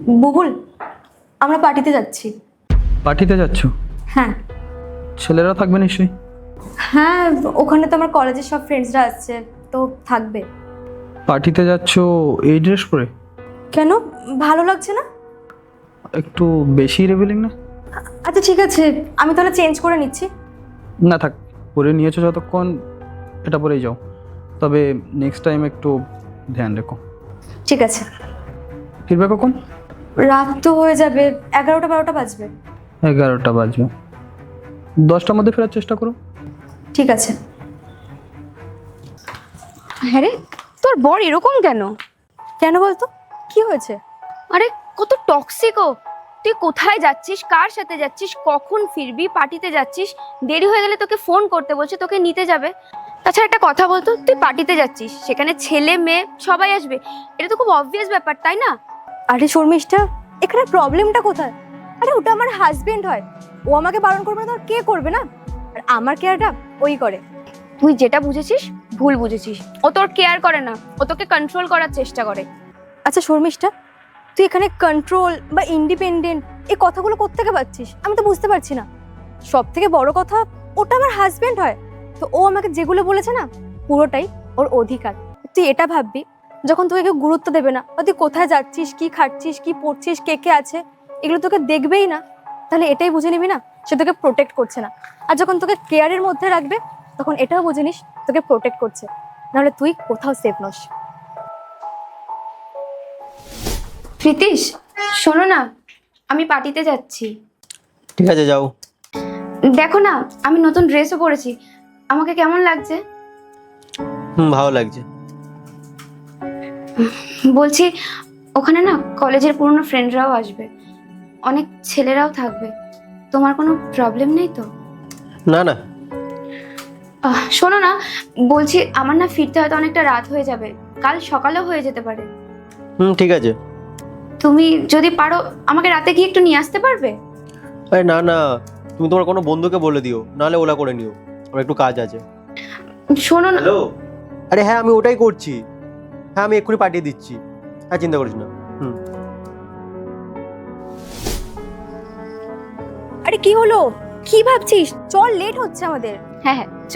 বুবুল, আমরা পার্টিতে যাচ্ছি। পার্টিতে যাচ্ছ? হ্যাঁ। ছেলেরা থাকবে নিশ্চয়ই? হ্যাঁ, ওখানে তো আমার কলেজের সব ফ্রেন্ডসরা আসছে, তো থাকবে। পার্টিতে যাচ্ছ এই ড্রেস পরে? কেন, ভালো লাগছে না? একটু বেশি রেবেলিং না? আচ্ছা ঠিক আছে, আমি তাহলে চেঞ্জ করে নিচ্ছি। না থাক, পরে নিয়েছো যতক্ষণ এটা পরেই যাও। তবে নেক্সট টাইম একটু ধ্যান রেখো। ঠিক আছে। ফিরবে কখন? রাত তো হয়ে যাবে, 11টা-12টা বাজবে। 11টা বাজবে। 10টার মধ্যে ফেরার চেষ্টা করো। ঠিক আছে। হ্যাঁ রে, তোর বর এরকম কেন? কেন বলতো, কি হয়েছে? আরে কত টক্সিক ও! তুই কোথায় যাচ্ছিস, কার সাথে যাচ্ছিস, কখন ফিরবি, পার্টিতে যাচ্ছিস, দেরি হয়ে গেলে তোকে ফোন করতে বলছে, তোকে নিতে যাবে। তাছাড়া একটা কথা বলতো, তুই পার্টিতে যাচ্ছিস, সেখানে ছেলে মেয়ে সবাই আসবে, এটা তো খুব অবভিয়াস ব্যাপার, তাই না? আরে শর্মিষ্ঠা, এখানে প্রবলেমটা কোথায়? আরে ওটা আমার হাজবেন্ড হয়, ও আমাকে বারণ করবে না তো আর কে করবে না? আর আমার কেয়ারটা ওই করে। তুই যেটা বুঝেছিস ভুল বুঝেছিস। ও তোর কেয়ার করে না, ও তোকে কন্ট্রোল করার চেষ্টা করে। আচ্ছা শর্মিষ্ঠা, তুই এখানে কন্ট্রোল বা ইন্ডিপেন্ডেন্ট এই কথাগুলো কোত্থেকে পাচ্ছিস? আমি তো বুঝতে পারছি না। সব থেকে বড় কথা, ওটা আমার হাজবেন্ড হয়, তো ও আমাকে যেগুলো বলেছে না, পুরোটাই ওর অধিকার। তুই এটা ভাববি, যখন তোকে কেউ গুরুত্ব দেবে না, বা তুই কোথায় যাচ্ছিস, কি খাচ্ছিস, কি পড়ছিস, কে কে আছে, এগুলো তোকে দেখবেই না, তাহলে এটাই বুঝে নিবি না সে তোকে প্রোটেক্ট করছে না। আর যখন তোকে কেয়ারের মধ্যে রাখবে, তখন এটাও বুঝে নিস তোকে প্রোটেক্ট করছে, নাহলে তুই কোথাও সেফ নস। প্রীতিশ, শোনো না, আমি পার্টিতে যাচ্ছি। ঠিক আছে, যাও। দেখো না, আমি নতুন ড্রেসও পরেছি, আমাকে কেমন লাগছে? ভালো লাগছে। বলছি, ওখানে না কলেজের পুরনো ফ্রেন্ডরাও আসবে, অনেক ছেলেরাও থাকবে, তোমার কোনো প্রবলেম নেই তো? না না। শোনো না, বলছি আমার না ফিরতে হয়তো অনেকটা রাত হয়ে যাবে, কাল সকালেও হয়ে যেতে পারে। ঠিক আছে। তুমি যদি পারো আমাকে রাতে গিয়ে একটু নিয়ে আসতে পারবে? আরে না না, তুমি তোমার কোনো বন্ধুকে বলে দিও, নাহলে ওলা করে নিও, আমার একটু কাজ আছে। শোনো না। হ্যালো। আরে হ্যাঁ, আমি ওটাই করছি। হ্যাঁ, আমি এক্ষুনি পাঠিয়ে দিচ্ছি। হ্যাঁ, চিন্তা করিস না। আরে কি হলো, কি ভাবছিস? চল, লেট হচ্ছে আমাদের। হ্যাঁ হ্যাঁ, চ।